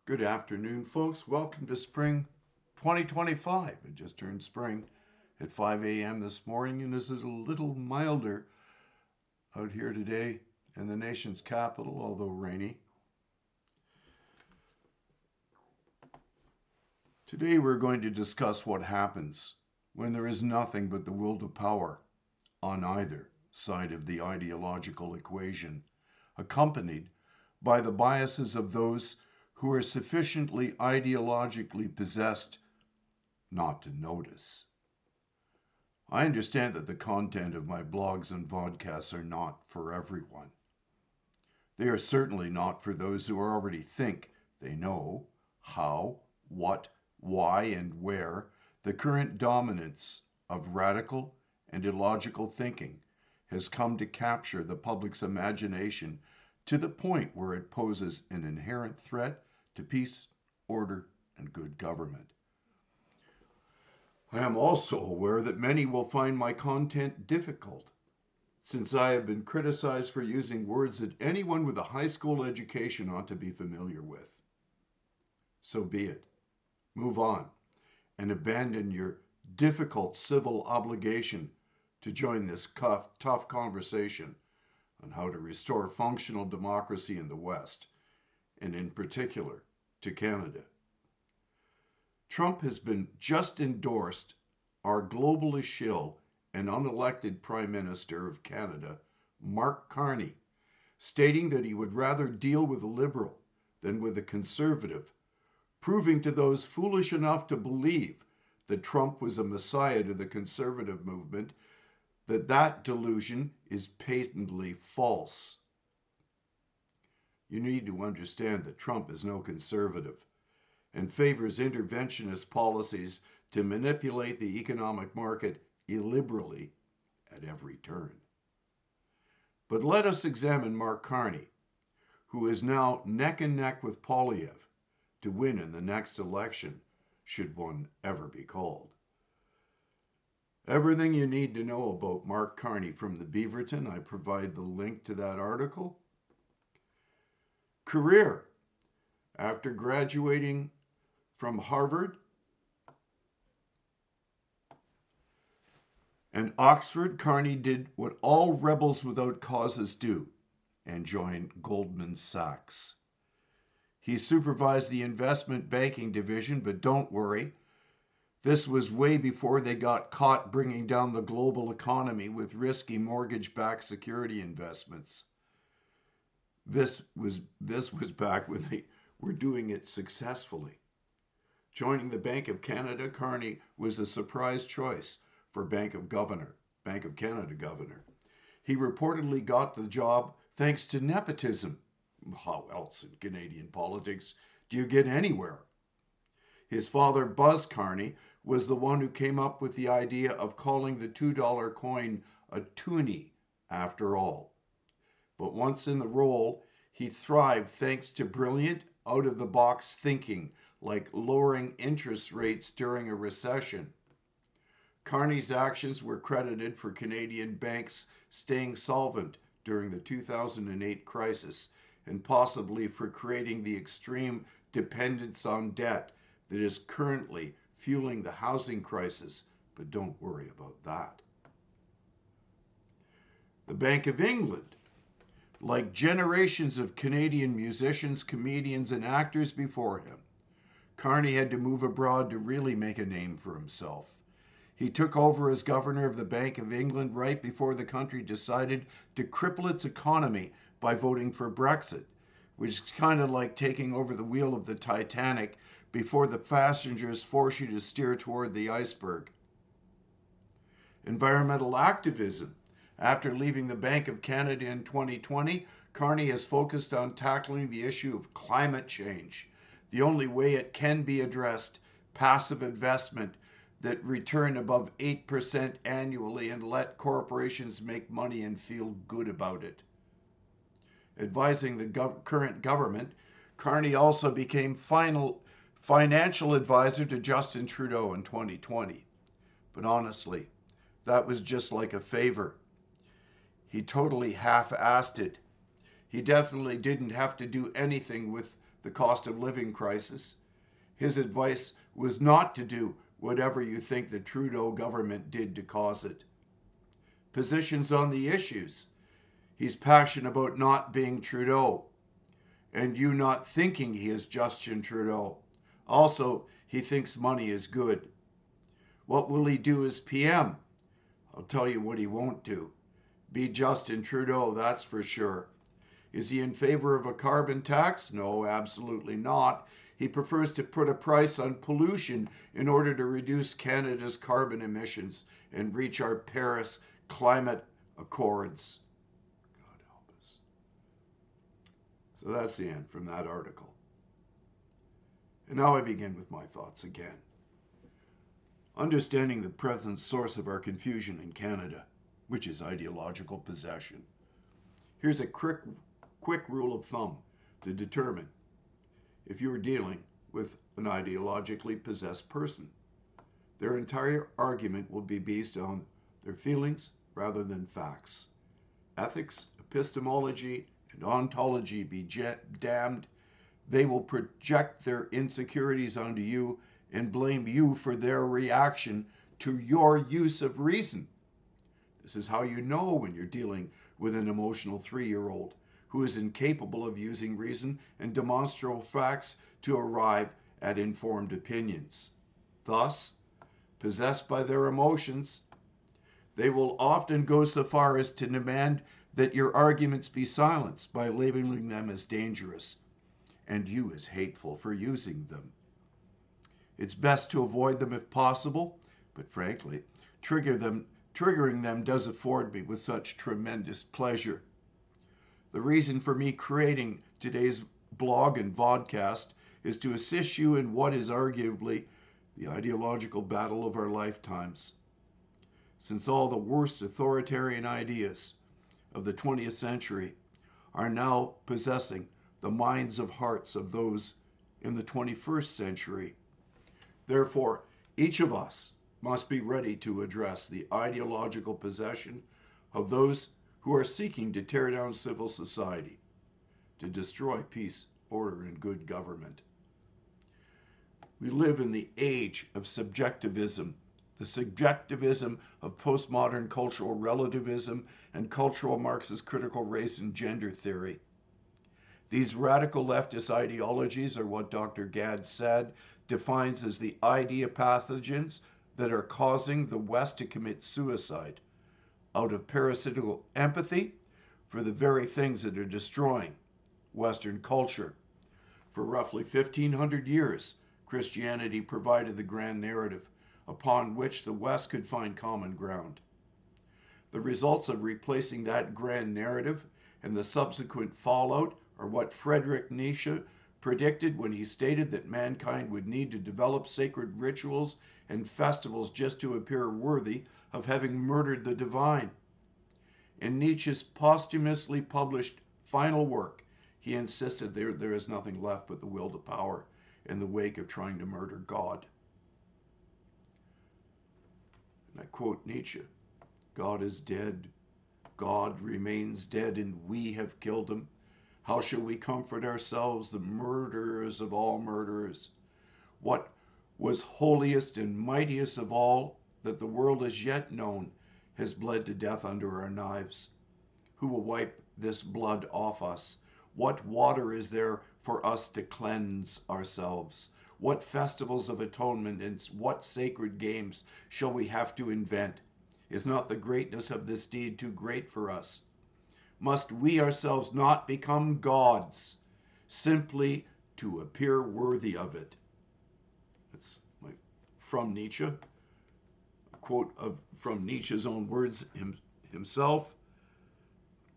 Good afternoon, folks. Welcome to spring 2025. It just turned spring at 5 a.m. this morning, and this is a little milder out here today in the nation's capital, although rainy. Today, we're going to discuss what happens when there is nothing but the will to power on either side of the ideological equation, accompanied by the biases of those who are sufficiently ideologically possessed not to notice. I understand that the content of my blogs and vodcasts are not for everyone. They are certainly not for those who already think they know how, what, why, and where the current dominance of radical and illogical thinking has come to capture the public's imagination to the point where it poses an inherent threat to peace, order, and good government. I am also aware that many will find my content difficult, since I have been criticized for using words that anyone with a high school education ought to be familiar with. So be it. Move on and abandon your difficult civil obligation to join this tough conversation on how to restore functional democracy in the West, and in particular to Canada. Trump has been just endorsed our globalist shill and unelected Prime Minister of Canada, Mark Carney, stating that he would rather deal with a liberal than with a conservative, proving to those foolish enough to believe that Trump was a messiah to the conservative movement that delusion is patently false. You need to understand that Trump is no conservative and favors interventionist policies to manipulate the economic market illiberally at every turn. But let us examine Mark Carney, who is now neck and neck with Poilievre to win in the next election, should one ever be called. Everything you need to know about Mark Carney from the Beaverton, I provide the link to that article. Career. After graduating from Harvard and Oxford, Carney did what all rebels without causes do and joined Goldman Sachs. He supervised the investment banking division, but don't worry, this was way before they got caught bringing down the global economy with risky mortgage-backed security investments. This was back when they were doing it successfully. Joining the Bank of Canada, Carney was a surprise choice for Bank of Canada governor. He reportedly got the job thanks to nepotism. How else in Canadian politics do you get anywhere? His father, Buzz Carney, was the one who came up with the idea of calling the $2 coin a toonie, after all. But once in the role, he thrived thanks to brilliant, out-of-the-box thinking, like lowering interest rates during a recession. Carney's actions were credited for Canadian banks staying solvent during the 2008 crisis, and possibly for creating the extreme dependence on debt that is currently fueling the housing crisis, but don't worry about that. The Bank of England, like generations of Canadian musicians, comedians, and actors before him, Carney had to move abroad to really make a name for himself. He took over as governor of the Bank of England right before the country decided to cripple its economy by voting for Brexit, which is kind of like taking over the wheel of the Titanic before the passengers force you to steer toward the iceberg. Environmental activism. After leaving the Bank of Canada in 2020, Carney has focused on tackling the issue of climate change. The only way it can be addressed, passive investment that return above 8% annually and let corporations make money and feel good about it. Advising the current government, Carney also became financial advisor to Justin Trudeau in 2020. But honestly, that was just like a favor. He totally half-assed it. He definitely didn't have to do anything with the cost of living crisis. His advice was not to do whatever you think the Trudeau government did to cause it. Positions on the issues. He's passionate about not being Trudeau, and you not thinking he is Justin Trudeau. Also, he thinks money is good. What will he do as PM? I'll tell you what he won't do. Be Justin Trudeau, that's for sure. Is he in favor of a carbon tax? No, absolutely not. He prefers to put a price on pollution in order to reduce Canada's carbon emissions and reach our Paris climate accords. God help us. So that's the end from that article. And now I begin with my thoughts again. Understanding the present source of our confusion in Canada, which is ideological possession. Here's a quick rule of thumb to determine if you are dealing with an ideologically possessed person. Their entire argument will be based on their feelings rather than facts. Ethics, epistemology, and ontology be damned. They will project their insecurities onto you and blame you for their reaction to your use of reason. This is how you know when you're dealing with an emotional 3-year-old who is incapable of using reason and demonstrable facts to arrive at informed opinions. Thus, possessed by their emotions, they will often go so far as to demand that your arguments be silenced by labeling them as dangerous and you as hateful for using them. It's best to avoid them if possible, but frankly, triggering them does afford me with such tremendous pleasure. The reason for me creating today's blog and vodcast is to assist you in what is arguably the ideological battle of our lifetimes. Since all the worst authoritarian ideas of the 20th century are now possessing the minds of hearts of those in the 21st century, therefore, each of us must be ready to address the ideological possession of those who are seeking to tear down civil society, to destroy peace, order, and good government. We live in the age of subjectivism, the subjectivism of postmodern cultural relativism and cultural Marxist critical race and gender theory. These radical leftist ideologies are what Dr. Gadd said defines as the idea pathogens that are causing the West to commit suicide out of parasitical empathy for the very things that are destroying Western culture. For roughly 1,500 years, Christianity provided the grand narrative upon which the West could find common ground. The results of replacing that grand narrative and the subsequent fallout are what Friedrich Nietzsche predicted when he stated that mankind would need to develop sacred rituals and festivals just to appear worthy of having murdered the divine. In Nietzsche's posthumously published final work, he insisted there is nothing left but the will to power in the wake of trying to murder God. And I quote Nietzsche, "God is dead. God remains dead, and we have killed him. How shall we comfort ourselves, the murderers of all murderers? What was holiest and mightiest of all that the world has yet known has bled to death under our knives. Who will wipe this blood off us? What water is there for us to cleanse ourselves? What festivals of atonement and what sacred games shall we have to invent? Is not the greatness of this deed too great for us? Must we ourselves not become gods simply to appear worthy of it?" That's from Nietzsche, a quote from Nietzsche's own words himself.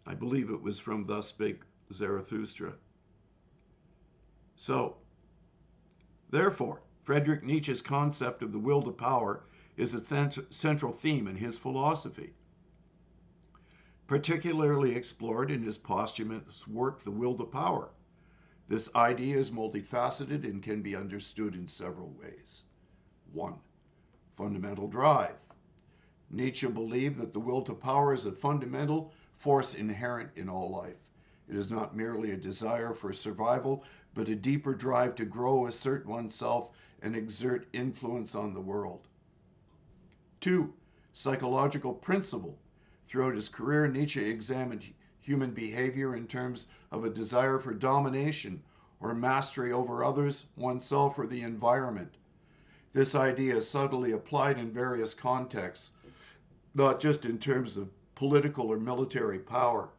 I believe it was from Thus Spake Zarathustra. So, therefore, Friedrich Nietzsche's concept of the will to power is a central theme in his philosophy. Particularly explored in his posthumous work, The Will to Power. This idea is multifaceted and can be understood in several ways. 1. Fundamental drive. Nietzsche believed that the will to power is a fundamental force inherent in all life. It is not merely a desire for survival, but a deeper drive to grow, assert oneself, and exert influence on the world. 2. Psychological principle. Throughout his career, Nietzsche examined human behavior in terms of a desire for domination or mastery over others, oneself, or the environment. This idea is subtly applied in various contexts, not just in terms of political or military power.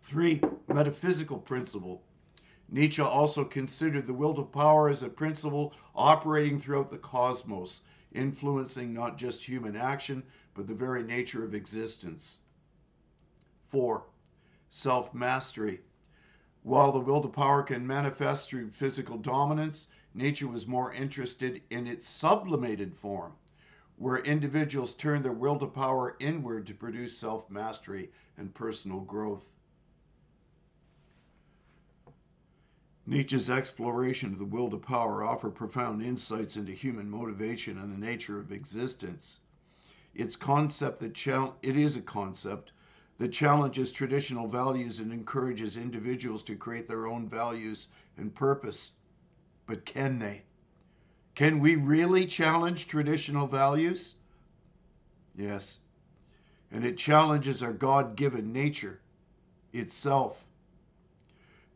3. Metaphysical principle. Nietzsche also considered the will to power as a principle operating throughout the cosmos, influencing not just human action, but the very nature of existence. 4. Self-mastery. While the will to power can manifest through physical dominance, Nietzsche was more interested in its sublimated form, where individuals turn their will to power inward to produce self-mastery and personal growth. Nietzsche's exploration of the will to power offer profound insights into human motivation and the nature of existence. It is a concept that challenges traditional values and encourages individuals to create their own values and purpose. But can they? Can we really challenge traditional values? Yes. And it challenges our God-given nature itself.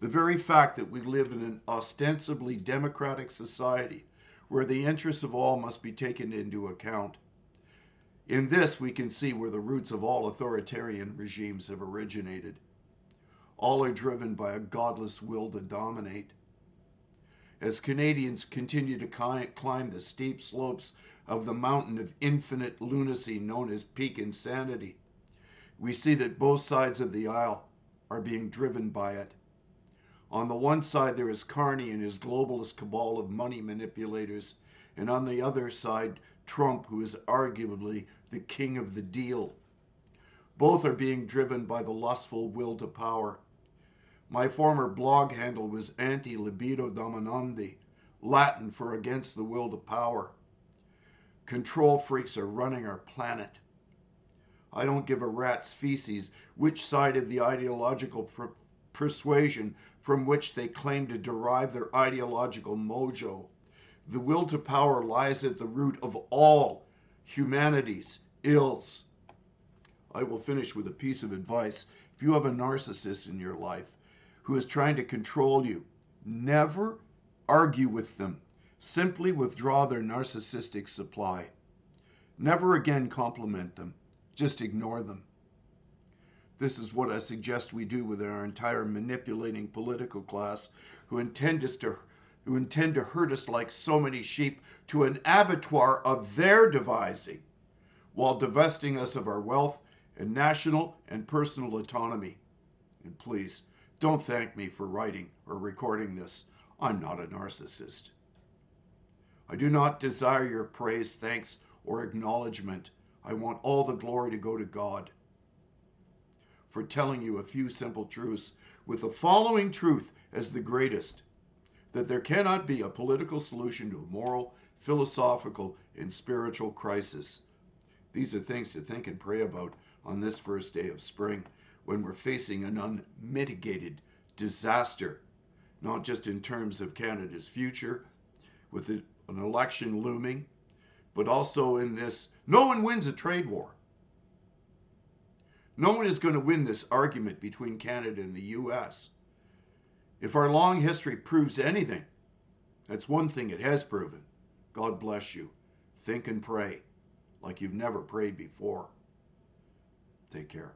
The very fact that we live in an ostensibly democratic society where the interests of all must be taken into account. In this, we can see where the roots of all authoritarian regimes have originated. All are driven by a godless will to dominate. As Canadians continue to climb the steep slopes of the mountain of infinite lunacy known as peak insanity, we see that both sides of the aisle are being driven by it. On the one side, there is Carney and his globalist cabal of money manipulators, and on the other side, Trump, who is arguably the king of the deal. Both are being driven by the lustful will to power. My former blog handle was anti-libido dominandi, Latin for against the will to power. Control freaks are running our planet. I don't give a rat's feces which side of the ideological persuasion from which they claim to derive their ideological mojo. The will to power lies at the root of all humanity's ills. I will finish with a piece of advice. If you have a narcissist in your life who is trying to control you, never argue with them. Simply withdraw their narcissistic supply. Never again compliment them. Just ignore them. This is what I suggest we do with our entire manipulating political class who intend to herd us like so many sheep to an abattoir of their devising, while divesting us of our wealth and national and personal autonomy. And please, don't thank me for writing or recording this. I'm not a narcissist. I do not desire your praise, thanks, or acknowledgement. I want all the glory to go to God for telling you a few simple truths, with the following truth as the greatest: that there cannot be a political solution to a moral, philosophical, and spiritual crisis. These are things to think and pray about on this first day of spring, when we're facing an unmitigated disaster, not just in terms of Canada's future, with an election looming, but also in this: no one wins a trade war. No one is going to win this argument between Canada and the U.S. If our long history proves anything, that's one thing it has proven. God bless you. Think and pray like you've never prayed before. Take care.